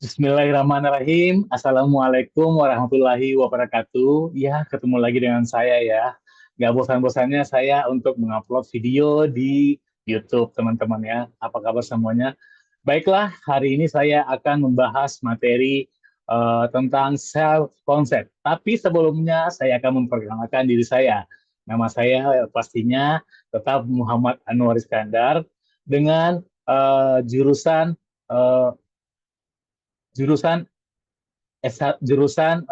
Bismillahirrahmanirrahim. Assalamualaikum warahmatullahi wabarakatuh. Ya, ketemu lagi dengan saya ya. Gak bosan-bosannya saya untuk mengupload video di YouTube, teman-teman ya. Apa kabar semuanya? Baiklah, hari ini saya akan membahas materi tentang self-concept. Tapi sebelumnya saya akan memperkenalkan diri saya. Nama saya pastinya tetap Muhammad Anwar Iskandar dengan jurusan eh, jurusan jurusan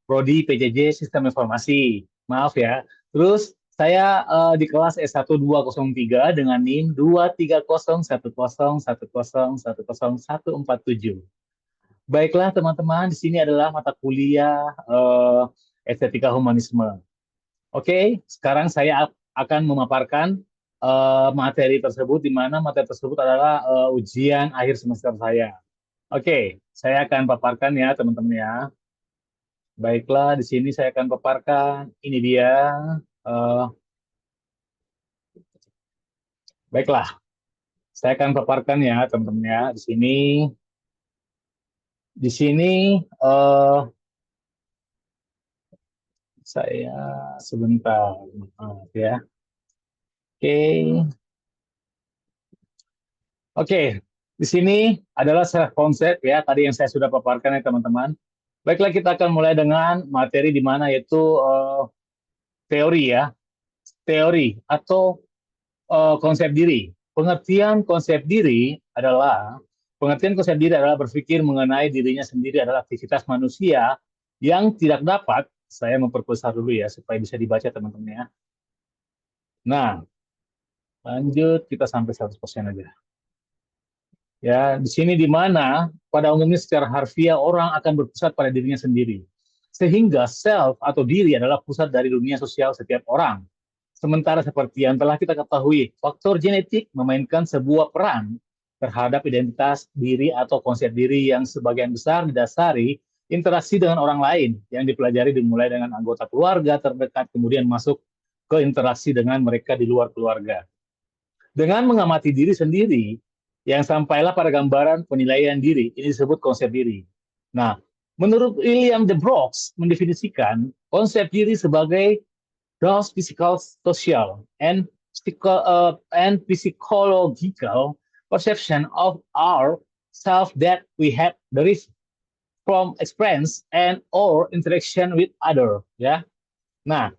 Prodi PJJ Sistem Informasi. Maaf ya. Terus saya di kelas S1203 dengan NIM 23010101014 Baiklah teman-teman, di sini adalah mata kuliah Estetika Humanisme. Oke, sekarang saya akan memaparkan materi tersebut, di mana materi tersebut adalah ujian akhir semester saya. Oke, saya akan paparkan ya teman-teman ya. Baiklah, di sini saya akan paparkan. Ini dia. eh, baiklah, saya akan paparkan ya teman-teman ya. Di sini eh, saya sebentar, maaf ya. Oke, oke. Di sini adalah self konsep ya. Tadi yang saya sudah paparkan ya teman-teman. Baiklah, kita akan mulai dengan materi di mana yaitu teori ya, teori atau konsep diri. Pengertian konsep diri adalah berpikir mengenai dirinya sendiri adalah aktivitas manusia yang tidak dapat, saya memperbesar dulu ya supaya bisa dibaca teman-teman ya. Nah, lanjut kita sampai 100% aja. Ya, di sini di mana pada umumnya secara harfiah orang akan berpusat pada dirinya sendiri. Sehingga self atau diri adalah pusat dari dunia sosial setiap orang. Sementara seperti yang telah kita ketahui, faktor genetik memainkan sebuah peran terhadap identitas diri atau konsep diri yang sebagian besar didasari interaksi dengan orang lain yang dipelajari dimulai dengan anggota keluarga terdekat kemudian masuk ke interaksi dengan mereka di luar keluarga. Dengan mengamati diri sendiri, yang sampailah pada gambaran penilaian diri, ini disebut konsep diri. Nah, menurut William de Brooks mendefinisikan konsep diri sebagai gross physical, social, and psychological perception of our self that we have derived from experience and or interaction with other. Ya, nah,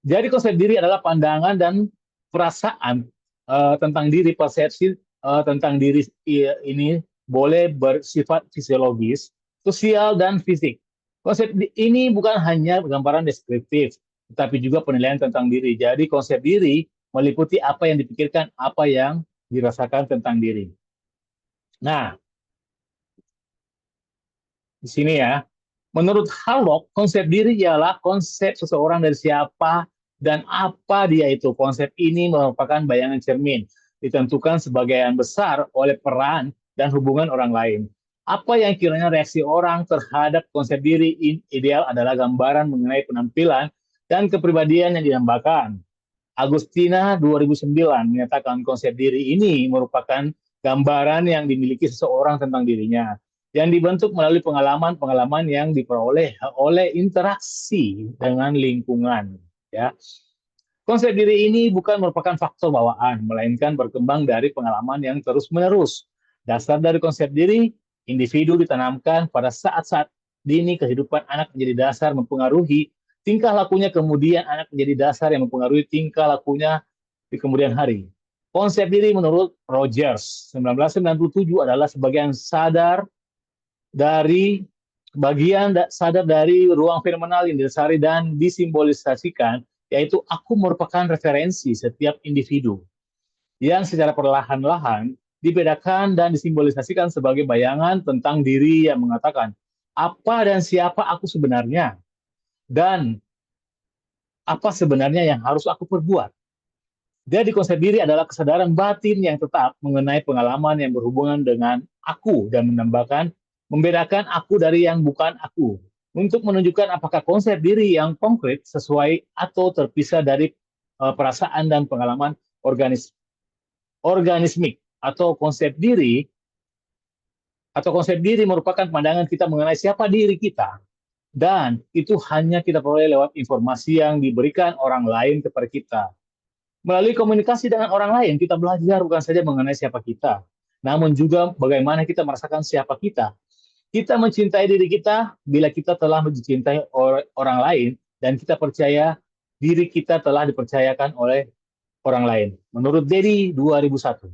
jadi konsep diri adalah pandangan dan perasaan tentang diri, persepsi tentang diri ini boleh bersifat fisiologis, sosial, dan fisik. Konsep ini bukan hanya gambaran deskriptif, tetapi juga penilaian tentang diri. Jadi konsep diri meliputi apa yang dipikirkan, apa yang dirasakan tentang diri. Nah, di sini ya, menurut Harlock, konsep diri ialah konsep seseorang dari siapa dan apa dia itu. Konsep ini merupakan bayangan cermin, ditentukan sebagian besar oleh peran dan hubungan orang lain. Apa yang kiranya reaksi orang terhadap konsep diri ideal adalah gambaran mengenai penampilan dan kepribadian yang dinamakan. Agustina 2009 menyatakan konsep diri ini merupakan gambaran yang dimiliki seseorang tentang dirinya yang dibentuk melalui pengalaman-pengalaman yang diperoleh oleh interaksi dengan lingkungan. Ya, konsep diri ini bukan merupakan faktor bawaan, melainkan berkembang dari pengalaman yang terus-menerus. Dasar dari konsep diri, individu ditanamkan pada saat-saat dini kehidupan anak menjadi dasar mempengaruhi tingkah lakunya, kemudian anak menjadi dasar yang mempengaruhi tingkah lakunya di kemudian hari. Konsep diri menurut Rogers 1997 adalah bagian sadar dari ruang fenomenal yang didasari dan disimbolisasikan, yaitu aku merupakan referensi setiap individu yang secara perlahan-lahan dibedakan dan disimbolisasikan sebagai bayangan tentang diri yang mengatakan apa dan siapa aku sebenarnya dan apa sebenarnya yang harus aku perbuat. Jadi konsep diri adalah kesadaran batin yang tetap mengenai pengalaman yang berhubungan dengan aku dan membedakan aku dari yang bukan aku. Untuk menunjukkan apakah konsep diri yang konkret sesuai atau terpisah dari perasaan dan pengalaman organismik atau konsep diri atau konsep diri merupakan pandangan kita mengenai siapa diri kita. Dan itu hanya kita peroleh lewat informasi yang diberikan orang lain kepada kita. Melalui komunikasi dengan orang lain, kita belajar bukan saja mengenai siapa kita, namun juga bagaimana kita merasakan siapa kita. Kita mencintai diri kita bila kita telah mencintai orang lain, dan kita percaya diri kita telah dipercayakan oleh orang lain. Menurut Dedi 2001.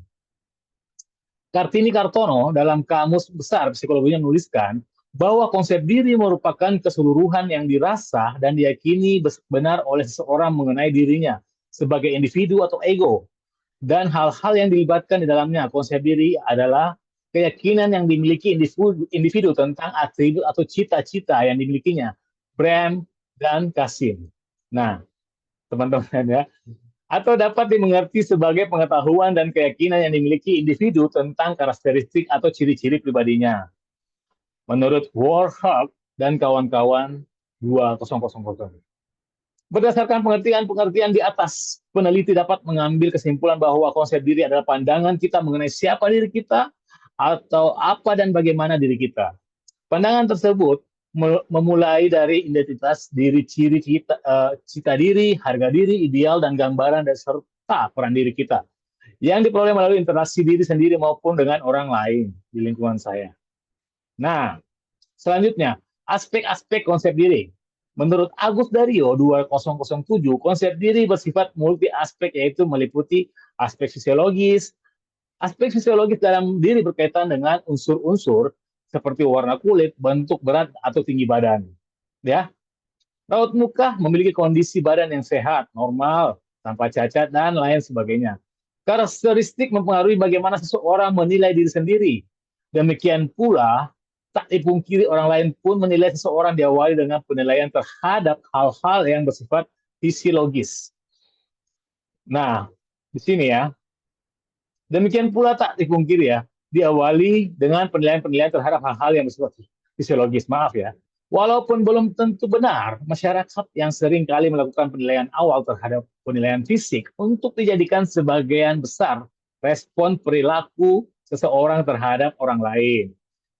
Kartini Kartono dalam Kamus Besar Psikologinya menuliskan bahwa konsep diri merupakan keseluruhan yang dirasa dan diyakini benar oleh seseorang mengenai dirinya sebagai individu atau ego. Dan hal-hal yang dilibatkan di dalamnya. Konsep diri adalah keyakinan yang dimiliki individu tentang atribut atau cita-cita yang dimilikinya. Bram dan Kasim. Nah, teman-teman ya, atau dapat dimengerti sebagai pengetahuan dan keyakinan yang dimiliki individu tentang karakteristik atau ciri-ciri pribadinya. Menurut Warhol dan kawan-kawan 2000. Berdasarkan pengertian-pengertian di atas, peneliti dapat mengambil kesimpulan bahwa konsep diri adalah pandangan kita mengenai siapa diri kita atau apa dan bagaimana diri kita. Pandangan tersebut memulai dari identitas diri, cita diri, harga diri, ideal, dan gambaran dan serta peran diri kita yang diperoleh melalui interaksi diri sendiri maupun dengan orang lain di lingkungan saya. Nah, selanjutnya, aspek-aspek konsep diri. Menurut Agus Dario 2007, konsep diri bersifat multi aspek, yaitu meliputi aspek fisiologis. Aspek fisiologis dalam diri berkaitan dengan unsur-unsur seperti warna kulit, bentuk, berat, atau tinggi badan. Ya, raut muka memiliki kondisi badan yang sehat, normal, tanpa cacat, dan lain sebagainya. Karakteristik mempengaruhi bagaimana seseorang menilai diri sendiri. Demikian pula, tak dipungkiri orang lain pun menilai seseorang diawali dengan penilaian terhadap hal-hal yang bersifat fisiologis. Nah, di sini ya, demikian pula tak dipungkiri ya, diawali dengan penilaian-penilaian terhadap hal-hal yang bersifat fisiologis. Maaf ya, walaupun belum tentu benar, masyarakat yang sering kali melakukan penilaian awal terhadap penilaian fisik untuk dijadikan sebagian besar respon perilaku seseorang terhadap orang lain.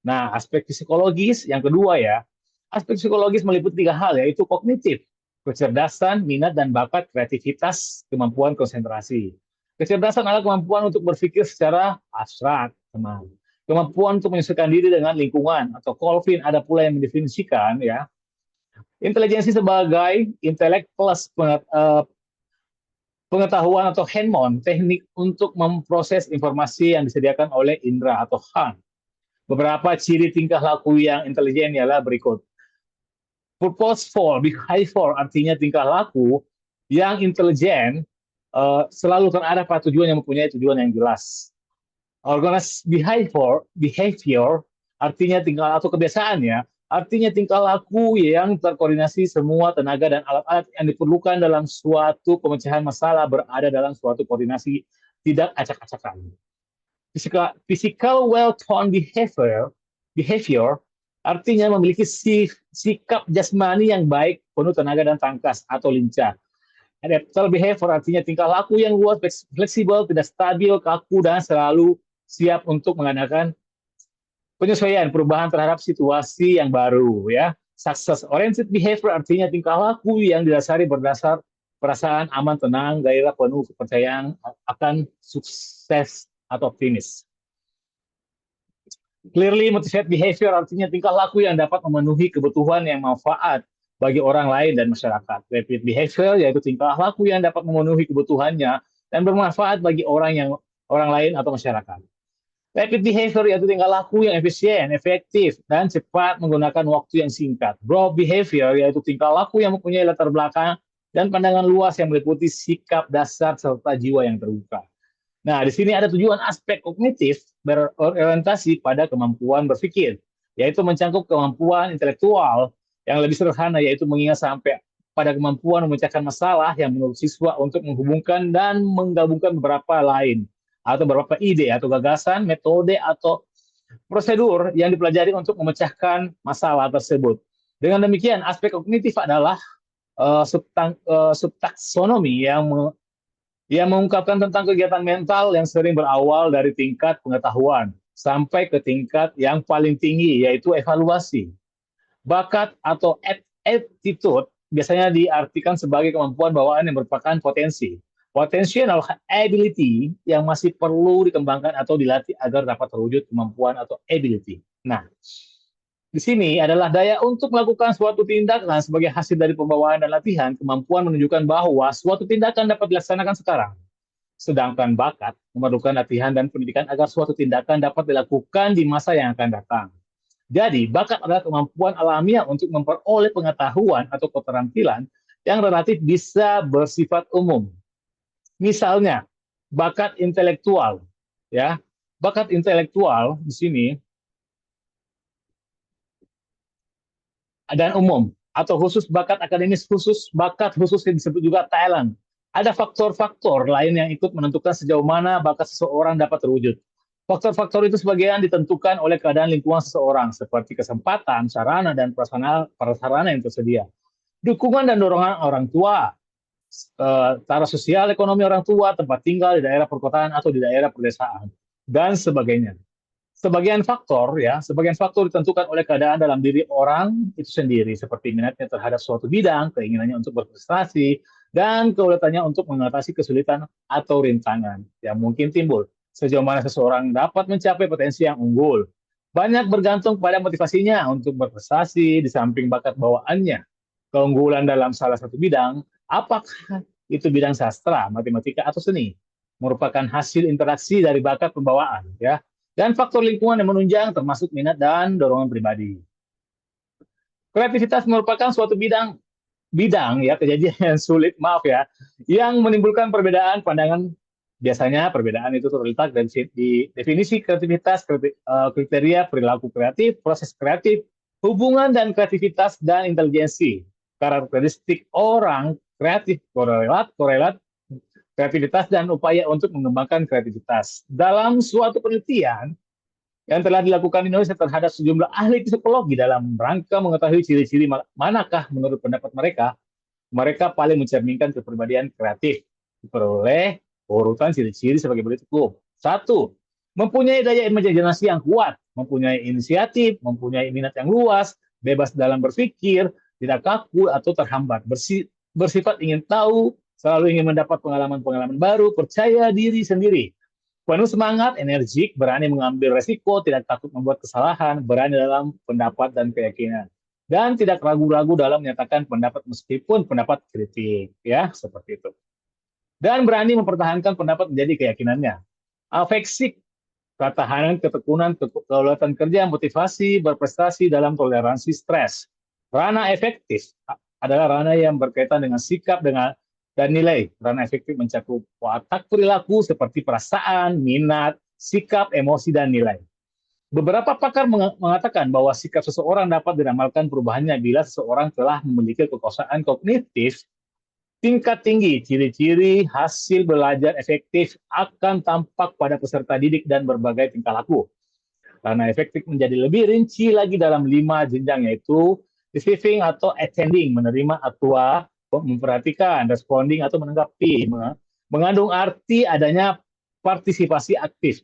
Nah, aspek psikologis yang kedua ya, aspek psikologis meliputi 3 hal, yaitu kognitif, kecerdasan, minat, dan bakat, kreativitas, kemampuan konsentrasi. Kecerdasan adalah kemampuan untuk berpikir secara abstrak, teman. Kemampuan untuk menyesuaikan diri dengan lingkungan, atau Colvin ada pula yang mendefinisikan ya. Intelijensi sebagai intelek plus pengetahuan atau handmon, teknik untuk memproses informasi yang disediakan oleh indera atau Han. Beberapa ciri tingkah laku yang intelijen ialah berikut. Purposeful behavior artinya tingkah laku yang intelijen selalu terarah pada tujuan yang mempunyai tujuan yang jelas. Organized behavior artinya tingkah atau kebiasaan ya, artinya tingkah laku yang terkoordinasi, semua tenaga dan alat-alat yang diperlukan dalam suatu pemecahan masalah berada dalam suatu koordinasi, tidak acak-acakan. Physical well-toned behavior artinya memiliki sikap jasmani yang baik, penuh tenaga dan tangkas atau lincah. Adaptable behavior artinya tingkah laku yang luas, fleksibel, tidak stabil, kaku, dan selalu siap untuk mengadakan penyesuaian perubahan terhadap situasi yang baru ya. Success oriented behavior artinya tingkah laku yang didasari berdasar perasaan aman, tenang, gairah, penuh kepercayaan akan sukses atau optimis. Clearly motivated behavior artinya tingkah laku yang dapat memenuhi kebutuhan yang manfaat bagi orang lain dan masyarakat. Rapid behavior yaitu tingkah laku yang dapat memenuhi kebutuhannya dan bermanfaat bagi orang lain atau masyarakat. Rapid behavior yaitu tingkah laku yang efisien, efektif, dan cepat menggunakan waktu yang singkat. Broad behavior yaitu tingkah laku yang mempunyai latar belakang dan pandangan luas yang meliputi sikap dasar serta jiwa yang terbuka. Nah, di sini ada tujuan aspek kognitif berorientasi pada kemampuan berpikir, yaitu mencangkup kemampuan intelektual yang lebih sederhana, yaitu mengingat sampai pada kemampuan memecahkan masalah yang menurut siswa untuk menghubungkan dan menggabungkan beberapa lain atau beberapa ide atau gagasan, metode atau prosedur yang dipelajari untuk memecahkan masalah tersebut. Dengan demikian, aspek kognitif adalah subtaksonomi yang mengungkapkan tentang kegiatan mental yang sering berawal dari tingkat pengetahuan, sampai ke tingkat yang paling tinggi, yaitu evaluasi. Bakat atau attitude biasanya diartikan sebagai kemampuan bawaan yang merupakan potensi. Potential ability yang masih perlu dikembangkan atau dilatih agar dapat terwujud kemampuan atau ability. Nah, di sini adalah daya untuk melakukan suatu tindakan sebagai hasil dari pembawaan dan latihan, kemampuan menunjukkan bahwa suatu tindakan dapat dilaksanakan sekarang. Sedangkan bakat memerlukan latihan dan pendidikan agar suatu tindakan dapat dilakukan di masa yang akan datang. Jadi, bakat adalah kemampuan alamiah untuk memperoleh pengetahuan atau keterampilan yang relatif bisa bersifat umum. Misalnya, bakat intelektual, ya. Bakat intelektual di sini dan umum atau khusus bakat akademis khusus, bakat khusus yang disebut juga talent. Ada faktor-faktor lain yang ikut menentukan sejauh mana bakat seseorang dapat terwujud. Faktor-faktor itu sebagian ditentukan oleh keadaan lingkungan seseorang, seperti kesempatan, sarana, dan prasarana yang tersedia. Dukungan dan dorongan orang tua, tara sosial ekonomi orang tua, tempat tinggal di daerah perkotaan atau di daerah pedesaan, dan sebagainya. Sebagian faktor ditentukan oleh keadaan dalam diri orang itu sendiri, seperti minatnya terhadap suatu bidang, keinginannya untuk berprestasi, dan keuletannya untuk mengatasi kesulitan atau rintangan yang mungkin timbul. Sejauh mana seseorang dapat mencapai potensi yang unggul. Banyak bergantung pada motivasinya untuk berprestasi di samping bakat bawaannya. Keunggulan dalam salah satu bidang, apakah itu bidang sastra, matematika, atau seni, merupakan hasil interaksi dari bakat pembawaan, ya. Dan faktor lingkungan yang menunjang termasuk minat dan dorongan pribadi. Kreativitas merupakan suatu bidang ya kejadian yang sulit, maaf ya, yang menimbulkan perbedaan pandangan. Biasanya perbedaan itu terletak di definisi kreativitas, kriteria perilaku kreatif, proses kreatif, hubungan dan kreativitas dan intelijensi. Karakteristik orang kreatif korelat kreativitas dan upaya untuk mengembangkan kreativitas. Dalam suatu penelitian yang telah dilakukan di Indonesia terhadap sejumlah ahli psikologi dalam rangka mengetahui ciri-ciri manakah menurut pendapat mereka paling mencerminkan kepribadian kreatif. Diperoleh urutan ciri-ciri sebagai berikut. 1. Mempunyai daya imajinasi yang kuat, mempunyai inisiatif, mempunyai minat yang luas, bebas dalam berpikir, tidak kaku atau terhambat, bersifat ingin tahu, selalu ingin mendapat pengalaman-pengalaman baru, percaya diri sendiri, penuh semangat, energik, berani mengambil resiko, tidak takut membuat kesalahan, berani dalam pendapat dan keyakinan, dan tidak ragu-ragu dalam menyatakan pendapat meskipun pendapat kritik, ya seperti itu. Dan berani mempertahankan pendapat menjadi keyakinannya. Afeksik, ketahanan, ketekunan, keuletan kerja, motivasi, berprestasi dalam toleransi stres. Ranah efektif adalah ranah yang berkaitan dengan sikap dan nilai. Ranah efektif mencakup watak perilaku seperti perasaan, minat, sikap, emosi, dan nilai. Beberapa pakar mengatakan bahwa sikap seseorang dapat diramalkan perubahannya bila seseorang telah memiliki kekuasaan kognitif tingkat tinggi. Ciri-ciri hasil belajar efektif akan tampak pada peserta didik dan berbagai tingkah laku. Ranah efektif menjadi lebih rinci lagi dalam 5 jenjang, yaitu receiving atau attending, menerima atau memperhatikan, responding atau menanggapi, mengandung arti adanya partisipasi aktif.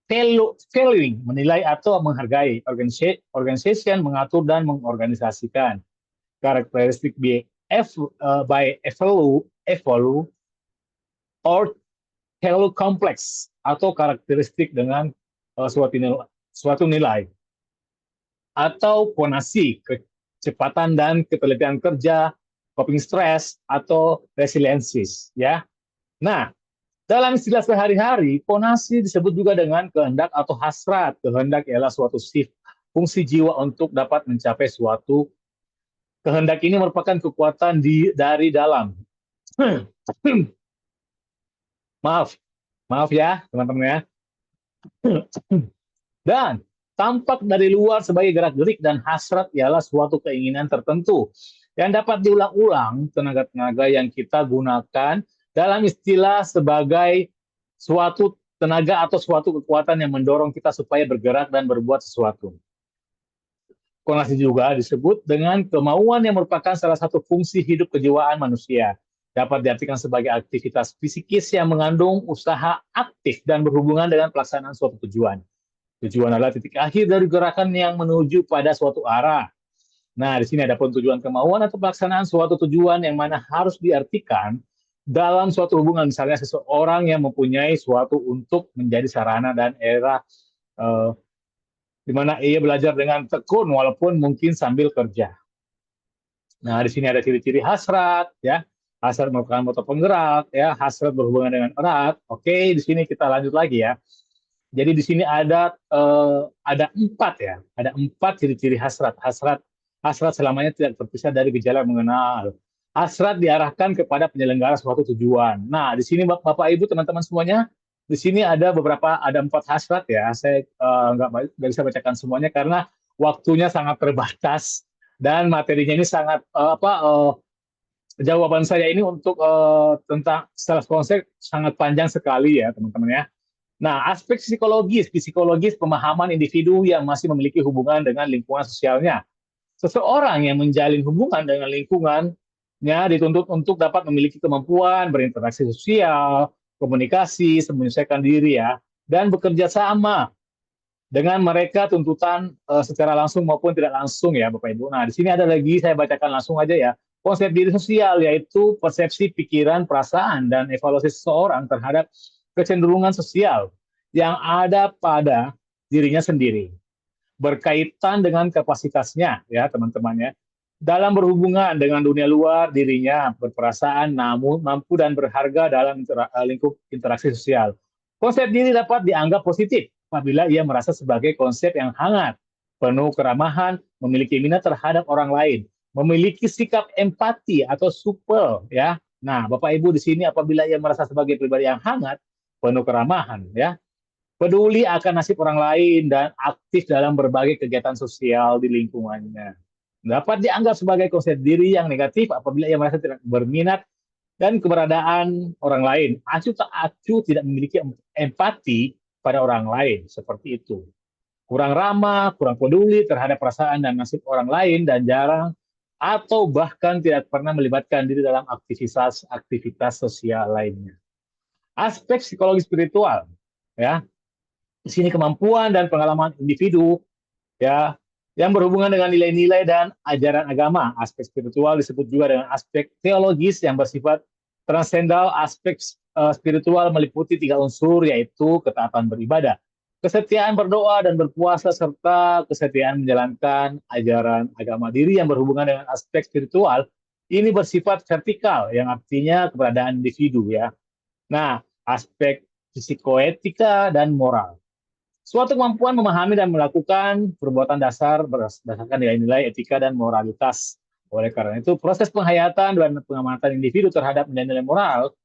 Valuing, menilai atau menghargai, organization, mengatur dan mengorganisasikan. Karakteristik by evaluate or value complex, atau karakteristik dengan suatu nilai, atau konasi, kecepatan dan ketelitian kerja, coping stress, atau resiliensis, ya. Nah, dalam istilah sehari-hari, konasi disebut juga dengan kehendak atau hasrat. Kehendak ialah suatu fungsi jiwa untuk dapat mencapai suatu. Kehendak ini merupakan kekuatan dari dalam. Maaf ya, teman-teman ya. Dan tampak dari luar sebagai gerak-gerik, dan hasrat ialah suatu keinginan tertentu yang dapat diulang-ulang. Tenaga-tenaga yang kita gunakan dalam istilah sebagai suatu tenaga atau suatu kekuatan yang mendorong kita supaya bergerak dan berbuat sesuatu. Konasi juga disebut dengan kemauan yang merupakan salah satu fungsi hidup kejiwaan manusia. dapat diartikan sebagai aktivitas psikis yang mengandung usaha aktif dan berhubungan dengan pelaksanaan suatu tujuan. Tujuan adalah titik akhir dari gerakan yang menuju pada suatu arah. Nah, di sini ada pun tujuan kemauan atau pelaksanaan suatu tujuan yang mana harus diartikan dalam suatu hubungan. Misalnya seseorang yang mempunyai suatu untuk menjadi sarana dan era eh, di mana ia belajar dengan tekun walaupun mungkin sambil kerja. Nah, di sini ada ciri-ciri hasrat, ya. Hasrat merupakan motor penggerak, ya. Hasrat berhubungan dengan erat. Oke, di sini kita lanjut lagi ya. Jadi di sini ada empat ya, ada empat ciri-ciri hasrat. Hasrat selamanya tidak terpisah dari gejala mengenal. Hasrat diarahkan kepada penyelenggara suatu tujuan. Nah, di sini Bapak Ibu teman-teman semuanya, di sini ada empat hasrat ya. Saya nggak bisa bacakan semuanya karena waktunya sangat terbatas dan materinya ini sangat jawaban saya ini untuk tentang self concept sangat panjang sekali ya teman-teman ya. Nah, aspek psikologis pemahaman individu yang masih memiliki hubungan dengan lingkungan sosialnya. Seseorang yang menjalin hubungan dengan lingkungannya dituntut untuk dapat memiliki kemampuan berinteraksi sosial, komunikasi, menyesuaikan diri ya, dan bekerja sama dengan mereka tuntutan secara langsung maupun tidak langsung ya Bapak Ibu. Nah, di sini ada lagi saya bacakan langsung aja ya. Konsep diri sosial yaitu persepsi, pikiran, perasaan dan evaluasi seseorang terhadap kecenderungan sosial yang ada pada dirinya sendiri. Berkaitan dengan kapasitasnya ya teman-teman ya. Dalam berhubungan dengan dunia luar dirinya berperasaan namun mampu dan berharga dalam lingkup interaksi sosial. Konsep diri dapat dianggap positif apabila ia merasa sebagai konsep yang hangat, penuh keramahan, memiliki minat terhadap orang lain, memiliki sikap empati atau supel ya. Nah, Bapak Ibu di sini apabila ia merasa sebagai pribadi yang hangat, penuh keramahan ya, peduli akan nasib orang lain dan aktif dalam berbagai kegiatan sosial di lingkungannya. Dapat dianggap sebagai konsep diri yang negatif apabila ia merasa tidak berminat dan keberadaan orang lain. Acu tidak memiliki empati pada orang lain, seperti itu. Kurang ramah, kurang peduli terhadap perasaan dan nasib orang lain, dan jarang atau bahkan tidak pernah melibatkan diri dalam aktivitas sosial lainnya. Aspek psikologi spiritual, ya, di sini kemampuan dan pengalaman individu ya yang berhubungan dengan nilai-nilai dan ajaran agama. Aspek spiritual disebut juga dengan aspek teologis yang bersifat transendal. Aspek spiritual meliputi tiga unsur yaitu ketaatan beribadah, kesetiaan berdoa dan berpuasa, serta kesetiaan menjalankan ajaran agama. Diri yang berhubungan dengan aspek spiritual ini bersifat vertikal yang artinya keberadaan individu ya. Nah, aspek psikoetika dan moral. Suatu kemampuan memahami dan melakukan perbuatan dasar berdasarkan nilai-nilai etika dan moralitas. Oleh karena itu, proses penghayatan dan pengamatan individu terhadap nilai-nilai moral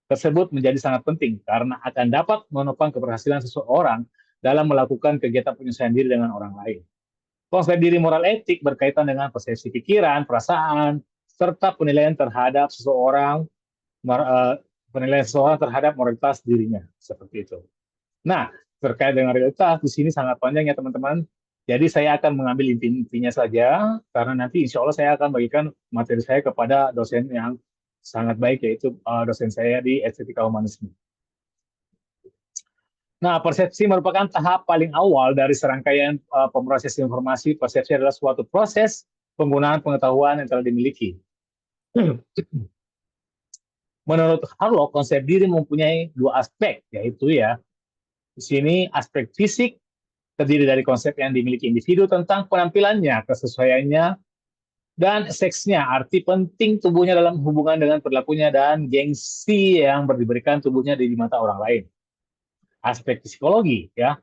tersebut menjadi sangat penting karena akan dapat menopang keberhasilan seseorang dalam melakukan kegiatan penyelesaian diri dengan orang lain. Konsep diri moral etik berkaitan dengan persepsi pikiran, perasaan, serta penilaian seseorang terhadap moralitas dirinya. Seperti itu. Nah, terkait dengan realitas, di sini sangat panjang ya teman-teman. Jadi saya akan mengambil inti-intinya saja, karena nanti insya Allah saya akan bagikan materi saya kepada dosen yang sangat baik, yaitu dosen saya di Estetika Humanisme. Nah, persepsi merupakan tahap paling awal dari serangkaian pemrosesan informasi. Persepsi adalah suatu proses penggunaan pengetahuan yang telah dimiliki. Menurut Harlock, konsep diri mempunyai dua aspek, yaitu ya, di sini aspek fisik terdiri dari konsep yang dimiliki individu tentang penampilannya, kesesuaiannya, dan seksnya, arti penting tubuhnya dalam hubungan dengan perilakunya, dan gengsi yang diberikan tubuhnya di mata orang lain. Aspek psikologi, ya,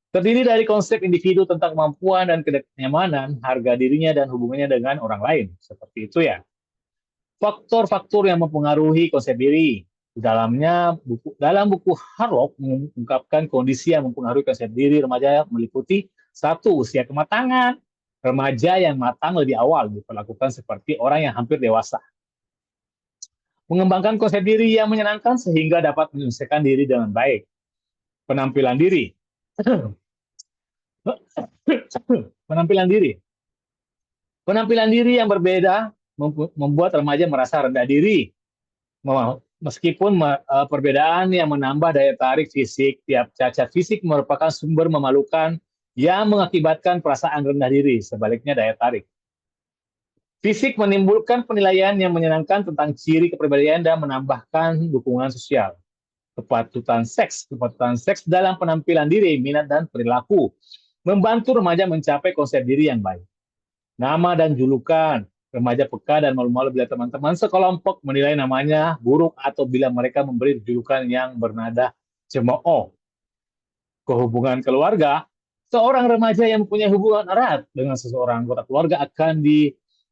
terdiri dari konsep individu tentang kemampuan dan kenyamanan, harga dirinya, dan hubungannya dengan orang lain. Seperti itu ya. Faktor-faktor yang mempengaruhi konsep diri. Dalam buku Harlock mengungkapkan kondisi yang mempengaruhi konsep diri remaja meliputi satu, usia kematangan. Remaja yang matang lebih awal diperlakukan seperti orang yang hampir dewasa. Mengembangkan konsep diri yang menyenangkan sehingga dapat menyelesaikan diri dengan baik. Penampilan diri. Penampilan diri. Penampilan diri yang berbeda membuat remaja merasa rendah diri. Meskipun perbedaan yang menambah daya tarik fisik, tiap cacat fisik merupakan sumber memalukan yang mengakibatkan perasaan rendah diri, sebaliknya daya tarik. Fisik menimbulkan penilaian yang menyenangkan tentang ciri kepribadian dan menambahkan dukungan sosial. Kepatutan seks dalam penampilan diri, minat, dan perilaku membantu remaja mencapai konsep diri yang baik. Nama dan julukan, remaja peka dan malu-malu bila teman-teman sekelompok menilai namanya buruk atau bila mereka memberi julukan yang bernada cemooh. Kehubungan keluarga, seorang remaja yang mempunyai hubungan erat dengan seseorang anggota keluarga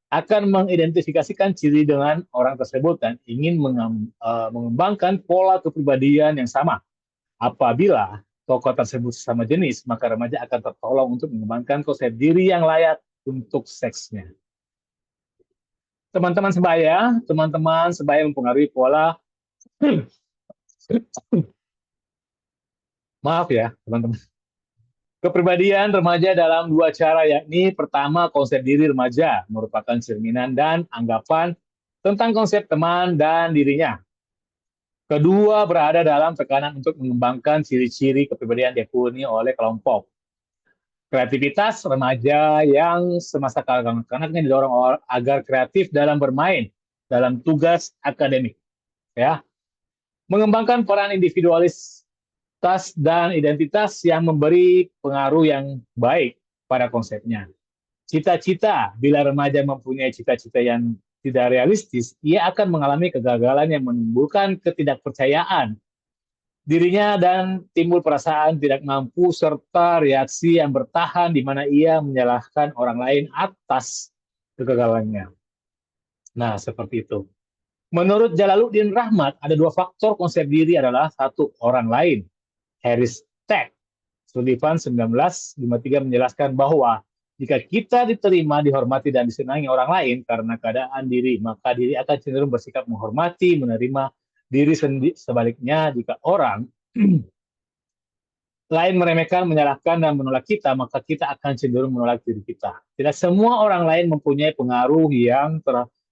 akan mengidentifikasikan ciri dengan orang tersebut dan ingin mengembangkan pola kepribadian yang sama. Apabila tokoh tersebut sesama jenis, maka remaja akan tertolong untuk mengembangkan konsep diri yang layak untuk seksnya. Teman-teman sebaya mempengaruhi pola maaf ya, teman-teman. Kepribadian remaja dalam dua cara, yakni pertama, konsep diri remaja merupakan cerminan dan anggapan tentang konsep teman dan dirinya. Kedua, berada dalam tekanan untuk mengembangkan ciri-ciri kepribadian diakui oleh kelompok. Kreativitas remaja yang semasa kanak-kanaknya didorong agar kreatif dalam bermain, dalam tugas akademik, ya, mengembangkan peran individualis dan identitas yang memberi pengaruh yang baik pada konsepnya. Cita-cita, bila remaja mempunyai cita-cita yang tidak realistis, ia akan mengalami kegagalan yang menimbulkan ketidakpercayaan dirinya dan timbul perasaan tidak mampu serta reaksi yang bertahan di mana ia menyalahkan orang lain atas kegagalannya. Nah, seperti itu. Menurut Jalaluddin Rahmat, ada dua faktor konsep diri adalah satu, orang lain. Harris Tech, Sullivan 1953 menjelaskan bahwa jika kita diterima, dihormati, dan disenangi orang lain karena keadaan diri, maka diri akan cenderung bersikap menghormati, menerima diri sendiri. Sebaliknya, jika orang lain meremehkan, menyalahkan, dan menolak kita, maka kita akan cenderung menolak diri kita. Tidak semua orang lain mempunyai pengaruh yang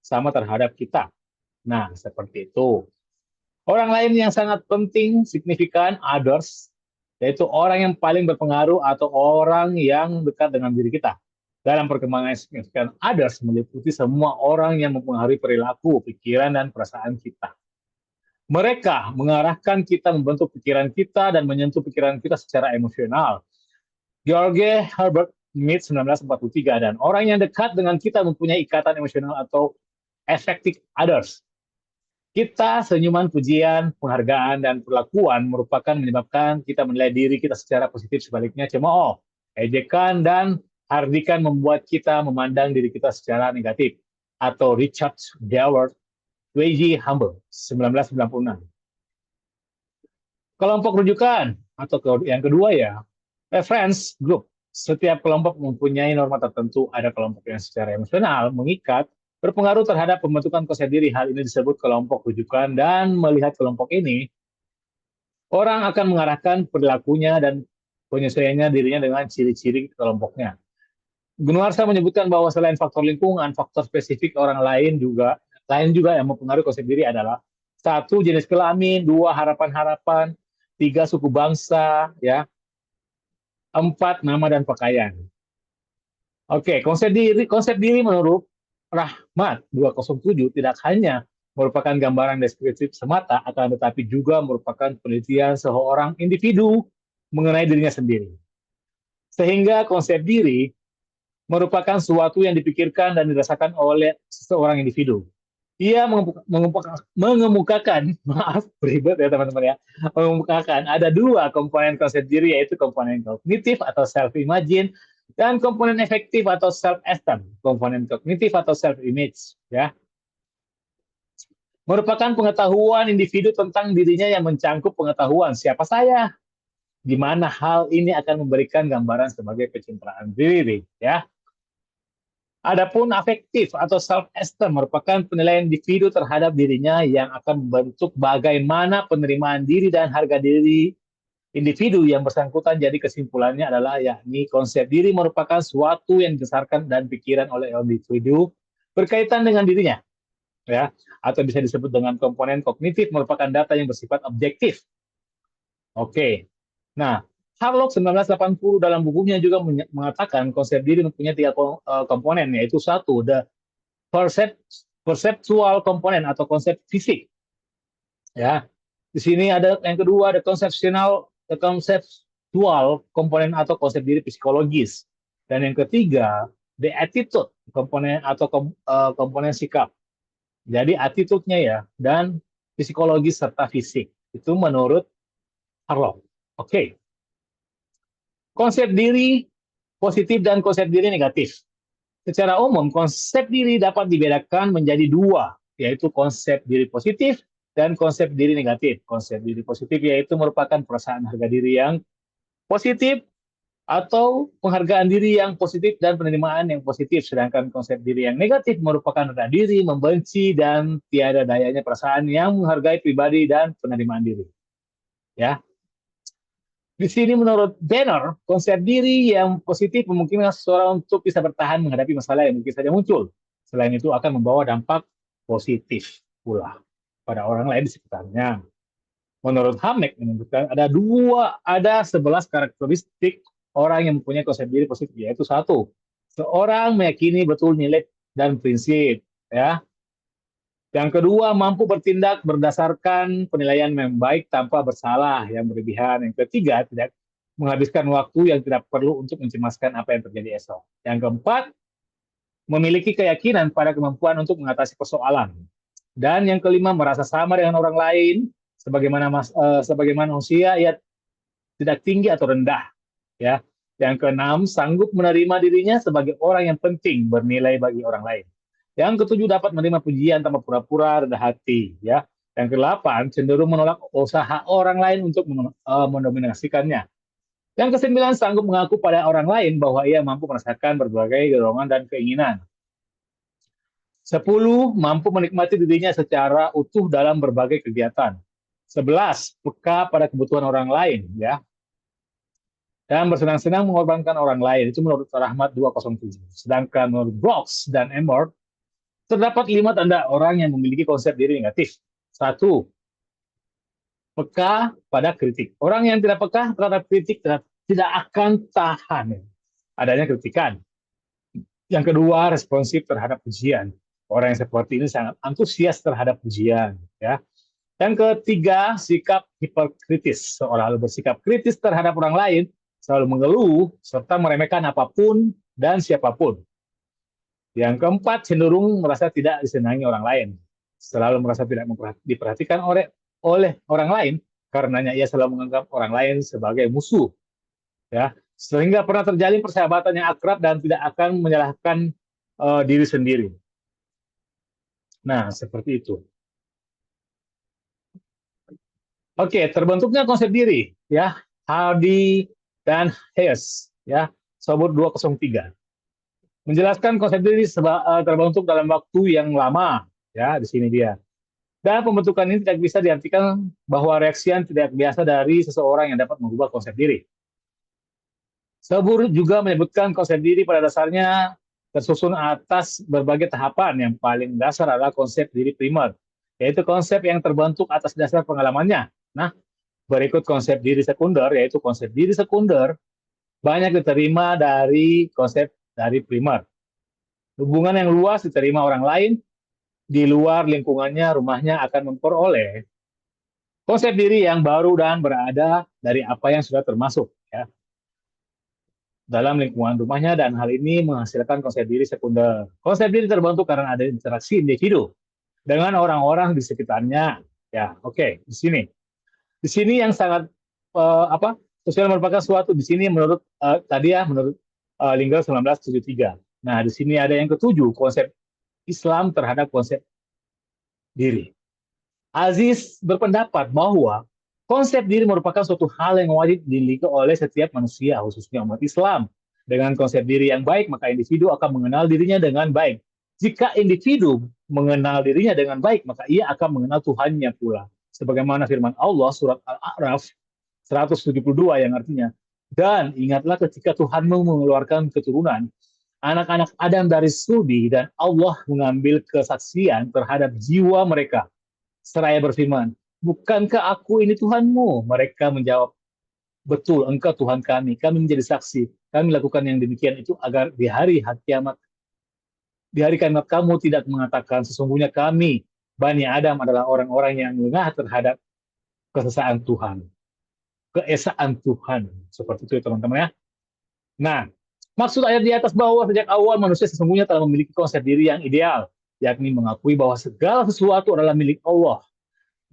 sama terhadap kita. Nah, seperti itu. Orang lain yang sangat penting, signifikan, others, yaitu orang yang paling berpengaruh atau orang yang dekat dengan diri kita. Dalam perkembangan signifikan, others meliputi semua orang yang mempengaruhi perilaku, pikiran, dan perasaan kita. Mereka mengarahkan kita, membentuk pikiran kita, dan menyentuh pikiran kita secara emosional. George Herbert Mead 1943, dan orang yang dekat dengan kita mempunyai ikatan emosional atau affective others. Kita, senyuman, pujian, penghargaan, dan perlakuan menyebabkan kita menilai diri kita secara positif. Sebaliknya, cemooh, ejekan, dan hardikan membuat kita memandang diri kita secara negatif. Atau Richard Daward, W.G. Humble, 1996. Kelompok rujukan, atau yang kedua ya, reference group. Setiap kelompok mempunyai norma tertentu. Ada kelompok yang secara emosional mengikat, berpengaruh terhadap pembentukan konsep diri. Hal ini disebut kelompok rujukan, dan melihat kelompok ini, orang akan mengarahkan perilakunya dan penyesuaiannya dirinya dengan ciri-ciri kelompoknya. Gunawarsa menyebutkan bahwa selain faktor lingkungan, faktor spesifik orang lain juga yang mempengaruhi konsep diri adalah satu, jenis kelamin, dua, harapan-harapan, tiga, suku bangsa, ya, empat, nama dan pakaian. Oke, konsep diri menurut Rahmat 207 tidak hanya merupakan gambaran deskriptif semata, akan tetapi juga merupakan penelitian seorang individu mengenai dirinya sendiri. Sehingga konsep diri merupakan sesuatu yang dipikirkan dan dirasakan oleh seseorang individu. Ia mengemukakan, maaf, ribet ya teman-teman ya, mengemukakan ada dua komponen konsep diri, yaitu komponen kognitif atau self-imagine, dan komponen efektif atau self-esteem, komponen kognitif atau self-image, ya. Merupakan pengetahuan individu tentang dirinya yang mencangkup pengetahuan siapa saya, di mana hal ini akan memberikan gambaran sebagai pencitraan diri, ya. Adapun afektif atau self-esteem merupakan penilaian individu terhadap dirinya yang akan membentuk bagaimana penerimaan diri dan harga diri individu yang bersangkutan. Jadi kesimpulannya adalah yakni konsep diri merupakan suatu yang dibesarkan dan pikiran oleh individu berkaitan dengan dirinya. ya, atau bisa disebut dengan komponen kognitif, merupakan data yang bersifat objektif. Oke. Nah, Harlock 1980 dalam bukunya juga mengatakan konsep diri mempunyai tiga komponen, yaitu satu, the perceptual komponen atau konsep fisik. Ya, di sini ada yang kedua, the conceptual komponen atau konsep diri psikologis. Dan yang ketiga, the attitude komponen atau komponen sikap. Jadi attitude-nya ya, dan psikologis serta fisik. Itu menurut Harlock. Oke. Konsep diri positif dan konsep diri negatif. Secara umum, konsep diri dapat dibedakan menjadi dua, yaitu konsep diri positif dan konsep diri negatif. Konsep diri positif yaitu merupakan perasaan harga diri yang positif atau penghargaan diri yang positif dan penerimaan yang positif. Sedangkan konsep diri yang negatif merupakan rendah diri, membenci, dan tiada dayanya perasaan yang menghargai pribadi dan penerimaan diri. Ya, di sini menurut Banner, konsep diri yang positif memungkinkan seseorang untuk bisa bertahan menghadapi masalah yang mungkin saja muncul. Selain itu akan membawa dampak positif pula pada orang lain di sekitarnya. Menurut Hamek menyebutkan ada 11 karakteristik orang yang mempunyai konsep diri positif, yaitu satu, seorang meyakini betul nilai dan prinsip, ya. Yang kedua, mampu bertindak berdasarkan penilaian yang baik tanpa bersalah yang berlebihan. Yang ketiga, tidak menghabiskan waktu yang tidak perlu untuk mencemaskan apa yang terjadi esok. Yang keempat, memiliki keyakinan pada kemampuan untuk mengatasi persoalan. Dan yang kelima, merasa sama dengan orang lain, sebagaimana manusia, ia tidak tinggi atau rendah. Ya. Yang keenam, sanggup menerima dirinya sebagai orang yang penting, bernilai bagi orang lain. Yang ketujuh, dapat menerima pujian tanpa pura-pura rendah hati. Ya. Yang kedelapan, cenderung menolak usaha orang lain untuk mendominasikannya. Yang kesembilan, sanggup mengaku pada orang lain bahwa ia mampu merasakan berbagai dorongan dan keinginan. 10, mampu menikmati dirinya secara utuh dalam berbagai kegiatan. 11, peka pada kebutuhan orang lain, ya. Dan bersenang-senang mengorbankan orang lain. Itu menurut Rahmat 207. Sedangkan menurut Brooks dan Emmert, terdapat 5 tanda orang yang memiliki konsep diri negatif. 1, peka pada kritik. Orang yang tidak peka terhadap kritik tidak akan tahan adanya kritikan. Yang kedua, responsif terhadap pujian. Orang yang seperti ini sangat antusias terhadap pujian. Ya. Yang ketiga, sikap hiperkritis. Seolah bersikap kritis terhadap orang lain, selalu mengeluh, serta meremehkan apapun dan siapapun. Yang keempat, cenderung merasa tidak disenangi orang lain. Selalu merasa tidak diperhatikan oleh orang lain, karenanya ia selalu menganggap orang lain sebagai musuh. Ya, sehingga pernah terjalin persahabatan yang akrab dan tidak akan menyalahkan diri sendiri. Nah, seperti itu. Oke, terbentuknya konsep diri, ya, Hardy dan Hayes, ya, Sobot 203. Menjelaskan konsep diri terbentuk dalam waktu yang lama, ya, di sini dia. Dan pembentukan ini tidak bisa diartikan bahwa reaksi yang tidak biasa dari seseorang yang dapat mengubah konsep diri. Sobot juga menyebutkan konsep diri pada dasarnya tersusun atas berbagai tahapan. Yang paling dasar adalah konsep diri primer, yaitu konsep yang terbentuk atas dasar pengalamannya. Nah, berikut konsep diri sekunder, yaitu konsep diri sekunder banyak diterima dari konsep dari primer. Hubungan yang luas diterima orang lain, di luar lingkungannya, rumahnya akan memperoleh konsep diri yang baru dan berada dari apa yang sudah termasuk, ya, dalam lingkungan rumahnya, dan hal ini menghasilkan konsep diri sekunder. Konsep diri terbentuk karena ada interaksi individu dengan orang-orang di sekitarnya. Ya, oke, di sini. Di sini yang sangat sosial merupakan suatu di sini menurut tadi ya, menurut Linggar 1973. Nah, di sini ada yang ketujuh, konsep Islam terhadap konsep diri. Aziz berpendapat bahwa konsep diri merupakan suatu hal yang wajib dimiliki oleh setiap manusia, khususnya umat Islam. Dengan konsep diri yang baik, maka individu akan mengenal dirinya dengan baik. Jika individu mengenal dirinya dengan baik, maka ia akan mengenal Tuhannya pula. Sebagaimana firman Allah surat Al-A'raf 172 yang artinya, dan ingatlah ketika Tuhanmu mengeluarkan keturunan anak-anak Adam dari sulbi dan Allah mengambil kesaksian terhadap jiwa mereka. Seraya berfirman, bukankah aku ini Tuhanmu? Mereka menjawab, betul, engkau Tuhan kami. Kami menjadi saksi. Kami lakukan yang demikian itu agar di hari kiamat kamu tidak mengatakan sesungguhnya kami, Bani Adam adalah orang-orang yang lengah terhadap kesesaan Tuhan. Keesaan Tuhan. Seperti itu ya teman-teman ya. Nah, maksud ayat di atas bahwa sejak awal manusia sesungguhnya telah memiliki konsep diri yang ideal, yakni mengakui bahwa segala sesuatu adalah milik Allah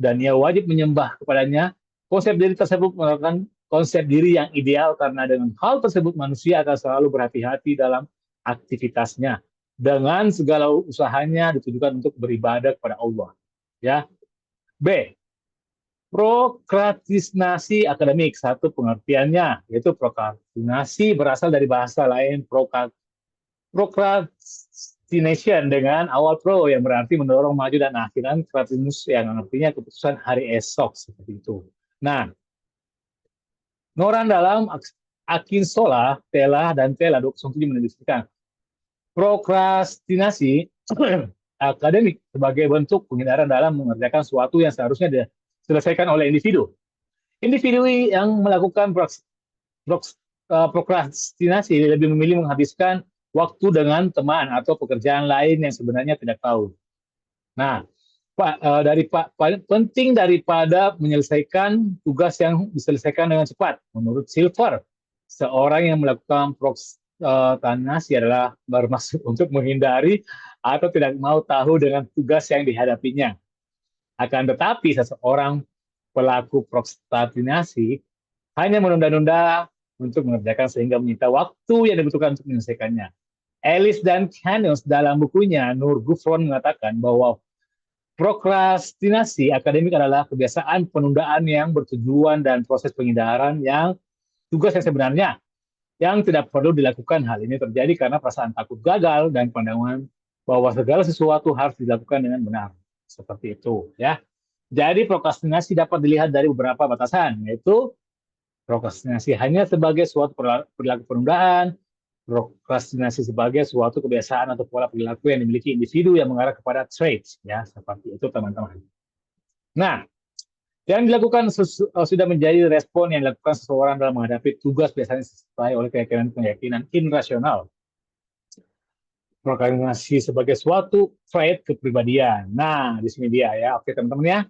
dan ia wajib menyembah kepadanya. Konsep diri tersebut merupakan konsep diri yang ideal karena dengan hal tersebut manusia akan selalu berhati-hati dalam aktivitasnya dengan segala usahanya ditujukan untuk beribadah kepada Allah. Ya. B. Prokrastinasi akademik. Satu pengertiannya yaitu prokrastinasi berasal dari bahasa lain procrastination dengan awal pro yang berarti mendorong maju dan akhiran kratinus yang artinya keputusan hari esok seperti itu. Nah, Noran dalam Akinsola, Tela dan Tela 27 mendiskusikan prokrastinasi akademik sebagai bentuk penghindaran dalam mengerjakan sesuatu yang seharusnya diselesaikan oleh individu. Individu yang melakukan prokrastinasi lebih memilih menghabiskan waktu dengan teman atau pekerjaan lain yang sebenarnya tidak tahu. Nah, penting daripada menyelesaikan tugas yang diselesaikan dengan cepat. Menurut Silver, seorang yang melakukan prokrastinasi adalah bermaksud untuk menghindari atau tidak mau tahu dengan tugas yang dihadapinya. Akan tetapi seseorang pelaku prokrastinasi hanya menunda-nunda untuk mengerjakan sehingga menyita waktu yang dibutuhkan untuk menyelesaikannya. Ellis dan Canus dalam bukunya Nur Gufron mengatakan bahwa prokrastinasi akademik adalah kebiasaan penundaan yang bertujuan dan proses penghindaran yang tugas yang sebenarnya yang tidak perlu dilakukan. Hal ini terjadi karena perasaan takut gagal dan pandangan bahwa segala sesuatu harus dilakukan dengan benar. Seperti itu, ya. Jadi prokrastinasi dapat dilihat dari beberapa batasan, yaitu prokrastinasi hanya sebagai suatu perilaku penundaan, prokrastinasi sebagai suatu kebiasaan atau pola perilaku yang dimiliki individu yang mengarah kepada traits, ya, seperti itu teman-teman. Nah, yang dilakukan sudah menjadi respon yang dilakukan seseorang dalam menghadapi tugas biasanya disertai oleh keyakinan irasional. Prokrastinasi sebagai suatu trait kepribadian. Nah, di sini dia ya. Oke teman-teman ya.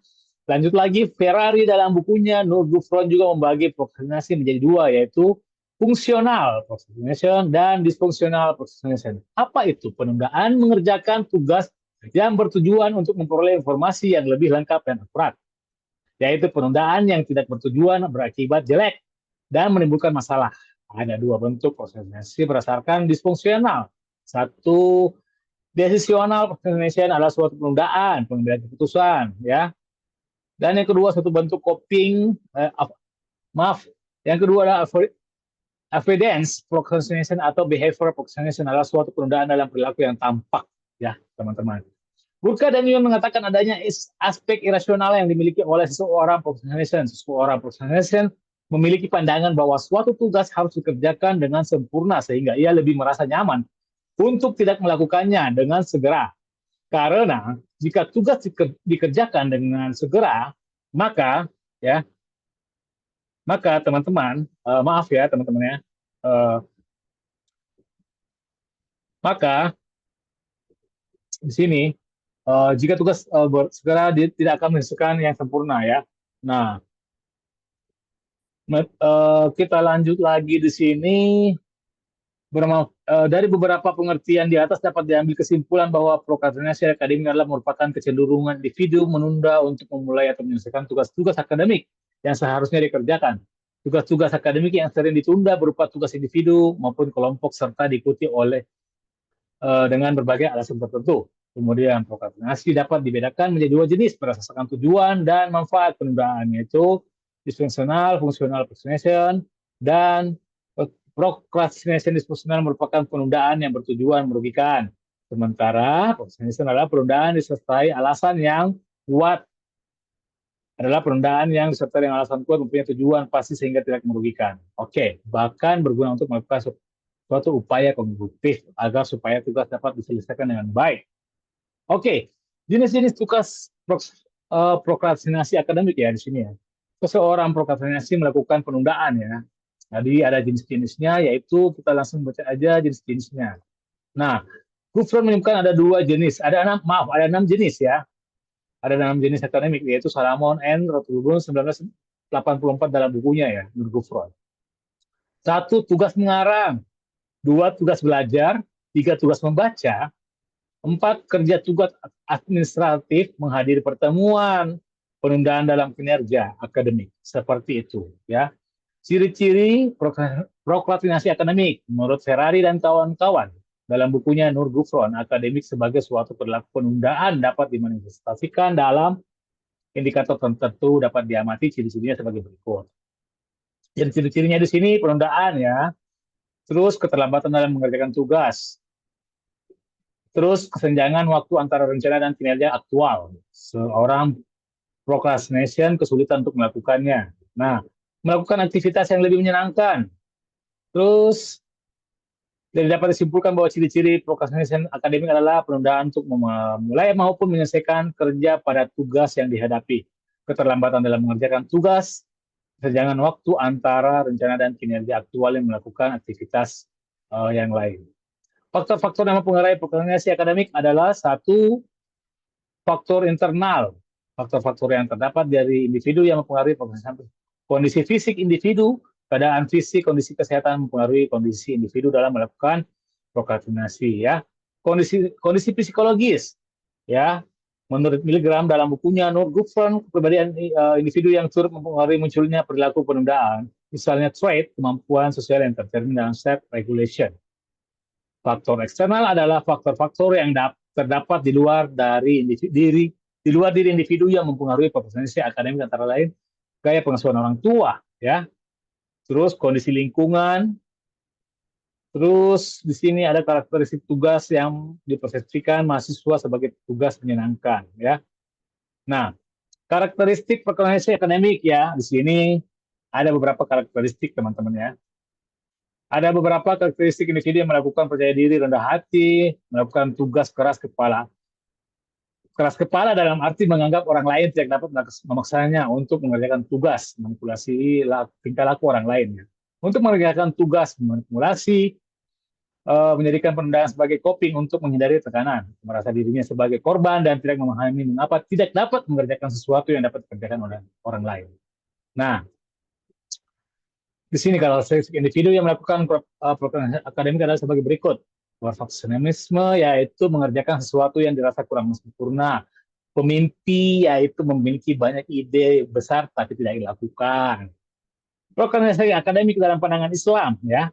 Lanjut lagi, Ferrari dalam bukunya Nur Gufron juga membagi prokrastinasi menjadi dua, yaitu fungsional procrastination dan dysfunctional procrastination. Apa itu? Penundaan mengerjakan tugas yang bertujuan untuk memperoleh informasi yang lebih lengkap dan akurat. Yaitu penundaan yang tidak bertujuan berakibat jelek dan menimbulkan masalah. Ada dua bentuk procrastinasi berdasarkan dysfunctional. Satu, decisional procrastination adalah suatu penundaan, pengambilan keputusan, ya. Dan yang kedua satu bentuk coping, yang kedua adalah avoidance procrastination atau behavior procrastination adalah suatu penundaan dalam perilaku yang tampak, ya teman-teman. Burka dan Yuan mengatakan adanya aspek irasional yang dimiliki oleh seseorang procrastination. Seseorang procrastination memiliki pandangan bahwa suatu tugas harus dikerjakan dengan sempurna sehingga ia lebih merasa nyaman untuk tidak melakukannya dengan segera. Karena jika tugas dikerjakan dengan segera, maka ya, maka teman-teman, maaf ya teman-teman ya, maka di sini jika tugas segera tidak akan menghasilkan yang sempurna ya. Nah, kita lanjut lagi di sini. Dari beberapa pengertian di atas dapat diambil kesimpulan bahwa prokrastinasi akademik adalah merupakan kecenderungan individu menunda untuk memulai atau menyelesaikan tugas-tugas akademik yang seharusnya dikerjakan. Tugas-tugas akademik yang sering ditunda berupa tugas individu maupun kelompok serta diikuti oleh dengan berbagai alasan tertentu. Kemudian prokrastinasi dapat dibedakan menjadi dua jenis berdasarkan tujuan dan manfaat penundaan, yaitu dysfunctional, functional procrastination, dan procrastination dysfunctional merupakan penundaan yang bertujuan merugikan. Sementara procrastination adalah penundaan disertai alasan yang kuat. Adalah penundaan yang disertai dengan alasan kuat mempunyai tujuan pasti sehingga tidak merugikan. Oke, bahkan berguna untuk melakukan suatu upaya kognitif agar supaya tugas dapat diselesaikan dengan baik. Oke, jenis-jenis tugas prokrastinasi akademik ya di sini ya. Seseorang prokrastinasi melakukan penundaan ya. Jadi ada jenis-jenisnya, yaitu kita langsung baca aja jenis-jenisnya. Nah, Gufron menyebutkan ada 2 jenis, ada 6 jenis ya. Ada 6 jenis akademik, yaitu Salamon N. Rotulubun 1984 dalam bukunya ya, Gufron. 1. Tugas mengarang. 2. Tugas belajar. 3. Tugas membaca. 4. Kerja tugas administratif, menghadiri pertemuan, penundaan dalam kinerja akademik. Seperti itu ya. Ciri-ciri prokrastinasi akademik menurut Ferrari dan kawan-kawan dalam bukunya Nur Gufron, akademik sebagai suatu perilaku penundaan dapat dimanifestasikan dalam indikator tertentu, dapat diamati ciri-cirinya sebagai berikut. Jadi ciri-cirinya di sini penundaan ya, terus keterlambatan dalam mengerjakan tugas, terus kesenjangan waktu antara rencana dan kinerja aktual. Seorang procrastination kesulitan untuk melakukannya. Nah, melakukan aktivitas yang lebih menyenangkan. Terus dapat disimpulkan bahwa ciri-ciri procrastination akademik adalah penundaan untuk memulai maupun menyelesaikan kerja pada tugas yang dihadapi, keterlambatan dalam mengerjakan tugas, kesenjangan waktu antara rencana dan kinerja aktual yang melakukan aktivitas yang lain. Faktor-faktor yang mempengaruhi prokrastinasi akademik adalah 1, faktor internal. Faktor-faktor yang terdapat dari individu yang mempengaruhi prokrastinasi. Kondisi fisik individu, keadaan fisik, kondisi kesehatan mempengaruhi kondisi individu dalam melakukan prokrastinasi ya. Kondisi psikologis ya. Menurut Milgram dalam bukunya Nur Gufron, kepribadian individu yang turut mempengaruhi munculnya perilaku penundaan, misalnya trait, kemampuan sosial yang tercermin dalam self regulation. Faktor eksternal adalah faktor-faktor yang terdapat di luar diri individu yang mempengaruhi prokrastinasi akademik, antara lain gaya pengasuhan orang tua ya, terus kondisi lingkungan, terus di sini ada karakteristik tugas yang dipersepsikan mahasiswa sebagai tugas menyenangkan ya. Nah, karakteristik prokrastinasi akademik ya, di sini ada beberapa karakteristik teman-teman ya. Ada beberapa karakteristik individu yang melakukan percaya diri, rendah hati, melakukan tugas keras kepala. Keras kepala dalam arti menganggap orang lain tidak dapat memaksanya untuk mengerjakan tugas, manipulasi tingkah laku orang lain. Untuk mengerjakan tugas, manipulasi, menjadikan penundaan sebagai coping untuk menghindari tekanan, merasa dirinya sebagai korban dan tidak memahami mengapa tidak dapat mengerjakan sesuatu yang dapat dikerjakan oleh orang lain. Nah, di sini kalau individu yang melakukan prokrastinasi akademik adalah sebagai berikut. Perfeksionisme yaitu mengerjakan sesuatu yang dirasa kurang sempurna. Pemimpi yaitu memiliki banyak ide besar tapi tidak dilakukan. Prokrastinasi akademik dalam pandangan Islam ya.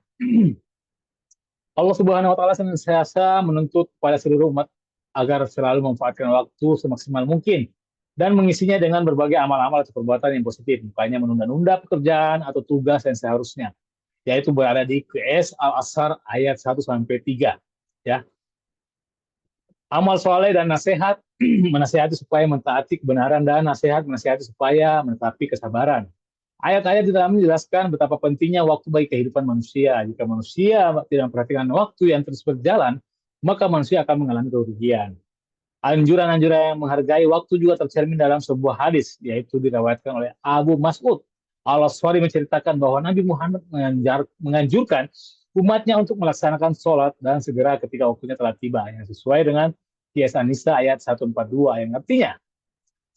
Allah Subhanahu wa taala senantiasa menuntut pada seluruh umat agar selalu memanfaatkan waktu semaksimal mungkin dan mengisinya dengan berbagai amal-amal atau perbuatan yang positif, bukannya menunda-nunda pekerjaan atau tugas yang seharusnya, yaitu berada di QS Al-Asr ayat 1-3 ya. Amal soleh dan nasihat menasihati supaya mentaati kebenaran, dan nasihat menasihati supaya menetapi kesabaran. Ayat-ayat di dalamnya menjelaskan betapa pentingnya waktu bagi kehidupan manusia. Jika manusia tidak memperhatikan waktu yang terus berjalan, maka manusia akan mengalami kerugian. Anjuran-anjuran yang menghargai waktu juga tercermin dalam sebuah hadis, yaitu diriwayatkan oleh Abu Mas'ud Al-Aswari menceritakan bahwa Nabi Muhammad menganjurkan umatnya untuk melaksanakan sholat dan segera ketika waktunya telah tiba, yang sesuai dengan Qiyas An-Nisa ayat 142 yang artinya,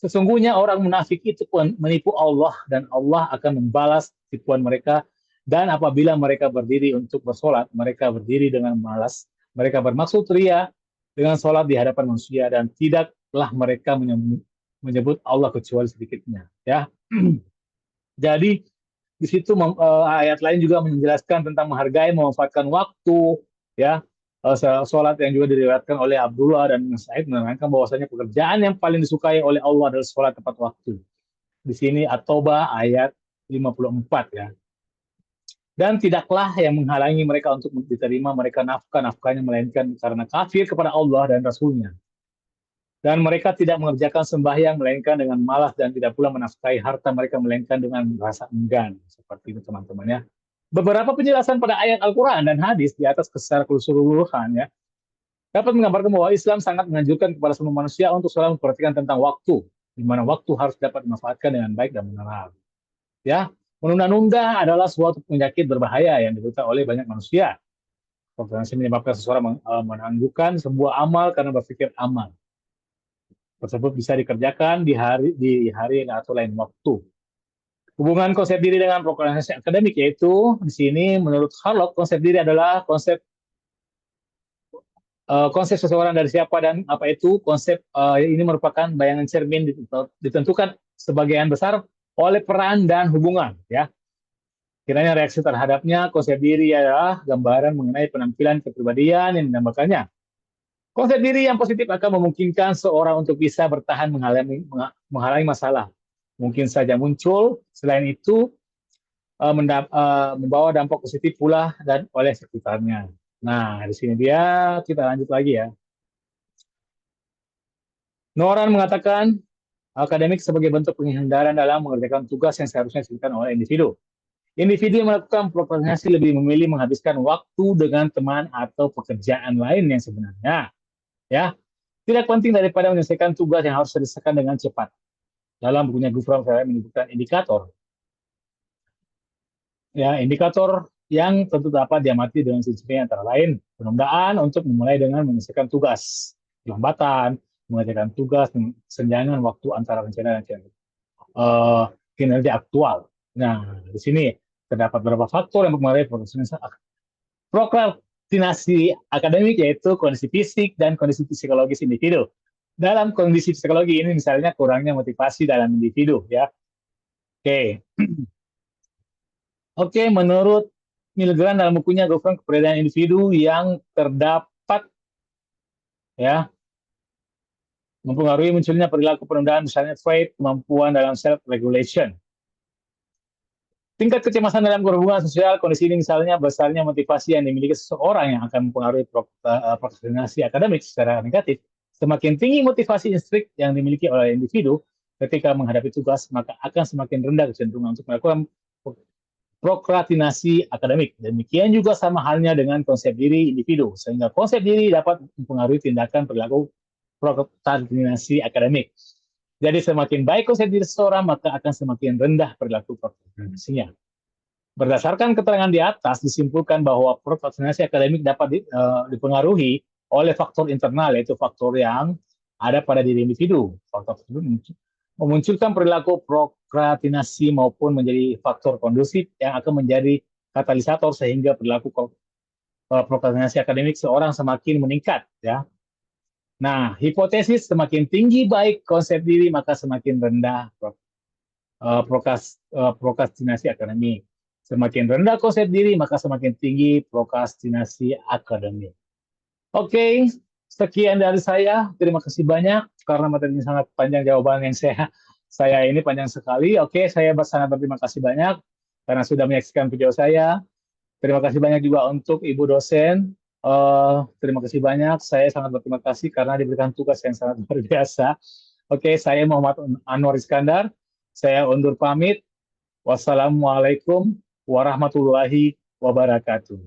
sesungguhnya orang munafik itu menipu Allah dan Allah akan membalas tipuan mereka, dan apabila mereka berdiri untuk bersolat, mereka berdiri dengan malas, mereka bermaksud ria dengan sholat di hadapan manusia, dan tidaklah mereka menyebut Allah kecuali sedikitnya ya. Jadi di situ ayat lain juga menjelaskan tentang menghargai, memanfaatkan waktu ya. Sholat yang juga diriwayatkan oleh Abdullah dan Sa'id menerangkan bahwasanya pekerjaan yang paling disukai oleh Allah adalah sholat tepat waktu. Di sini At-Taubah ayat 54 ya. Dan tidaklah yang menghalangi mereka untuk diterima mereka nafkahnya, melainkan karena kafir kepada Allah dan Rasulnya. Dan mereka tidak mengerjakan sembahyang melainkan dengan malas, dan tidak pula menafkahi harta mereka melainkan dengan rasa enggan. Seperti itu teman-teman ya. Beberapa penjelasan pada ayat Al-Quran dan hadis di atas secara keseluruhan ya dapat menggambarkan bahwa Islam sangat menganjurkan kepada semua manusia untuk selalu memperhatikan tentang waktu, di mana waktu harus dapat dimanfaatkan dengan baik dan benar. Ya, menunda-nunda adalah suatu penyakit berbahaya yang diderita oleh banyak manusia. Prokrastinasi menyebabkan seseorang menangguhkan sebuah amal karena berpikir amal tersebut bisa dikerjakan di hari atau lain waktu. Hubungan konsep diri dengan prokrastinasi akademik yaitu di sini menurut Harlock konsep diri adalah konsep seseorang dari siapa dan apa itu konsep ini merupakan bayangan cermin ditentukan sebagian besar oleh peran dan hubungan ya. Kiranya reaksi terhadapnya konsep diri adalah gambaran mengenai penampilan kepribadian yang dinamakannya. Konsep diri yang positif akan memungkinkan seorang untuk bisa bertahan menghalangi masalah. Mungkin saja muncul, selain itu membawa dampak positif pula dan oleh sekitarnya. Nah, di sini dia kita lanjut lagi ya. Noran mengatakan akademik sebagai bentuk penghindaran dalam mengerjakan tugas yang seharusnya dilakukan oleh individu. Individu yang melakukan prokrastinasi lebih memilih menghabiskan waktu dengan teman atau pekerjaan lain yang sebenarnya ya tidak penting daripada menyelesaikan tugas yang harus diselesaikan dengan cepat. Dalam bukunya Gufron saya menyebutkan indikator. Ya, indikator yang tentu dapat diamati dengan sisi antara lain penundaan untuk memulai dengan menyelesaikan tugas, pelambatan, mengerjakan tugas, senjangan waktu antara rencana dan kinerja aktual. Nah, di sini terdapat beberapa faktor yang mempengaruhi prokrastinasi akademik yaitu kondisi fisik dan kondisi psikologis individu. Dalam kondisi psikologi ini misalnya kurangnya motivasi dalam individu ya. Oke. Oke, menurut Milgram dalam bukunya Govern Keberadaan Individu yang terdapat ya mempengaruhi munculnya perilaku penundaan misalnya trait kemampuan dalam self regulation. Tingkat kecemasan dalam hubungan sosial, kondisi ini misalnya besarnya motivasi yang dimiliki seseorang yang akan mempengaruhi prokrastinasi akademik secara negatif. Semakin tinggi motivasi instrik yang dimiliki oleh individu ketika menghadapi tugas, maka akan semakin rendah kecenderungan untuk melakukan prokrastinasi akademik. Demikian juga sama halnya dengan konsep diri individu, sehingga konsep diri dapat mempengaruhi tindakan perilaku prokrastinasi akademik. Jadi semakin baik konsep diri seseorang, maka akan semakin rendah perilaku prokrastinasinya. Berdasarkan keterangan di atas, disimpulkan bahwa prokrastinasi akademik dapat dipengaruhi oleh faktor internal, yaitu faktor yang ada pada diri individu. Faktor tersebut memunculkan perilaku prokrastinasi maupun menjadi faktor kondusif yang akan menjadi katalisator sehingga perilaku prokrastinasi akademik seorang semakin meningkat. Ya. Nah, hipotesis semakin tinggi baik konsep diri maka semakin rendah prokrastinasi akademik. Semakin rendah konsep diri maka semakin tinggi prokrastinasi akademik. Oke, sekian dari saya. Terima kasih banyak karena materinya sangat panjang jawaban yang saya ini panjang sekali. Oke, saya sangat berterima kasih banyak karena sudah menyaksikan video saya. Terima kasih banyak juga untuk Ibu dosen. Terima kasih banyak. Saya sangat berterima kasih karena diberikan tugas yang sangat luar biasa. Oke, saya Muhammad Anwar Iskandar. Saya undur pamit. Wassalamualaikum warahmatullahi wabarakatuh.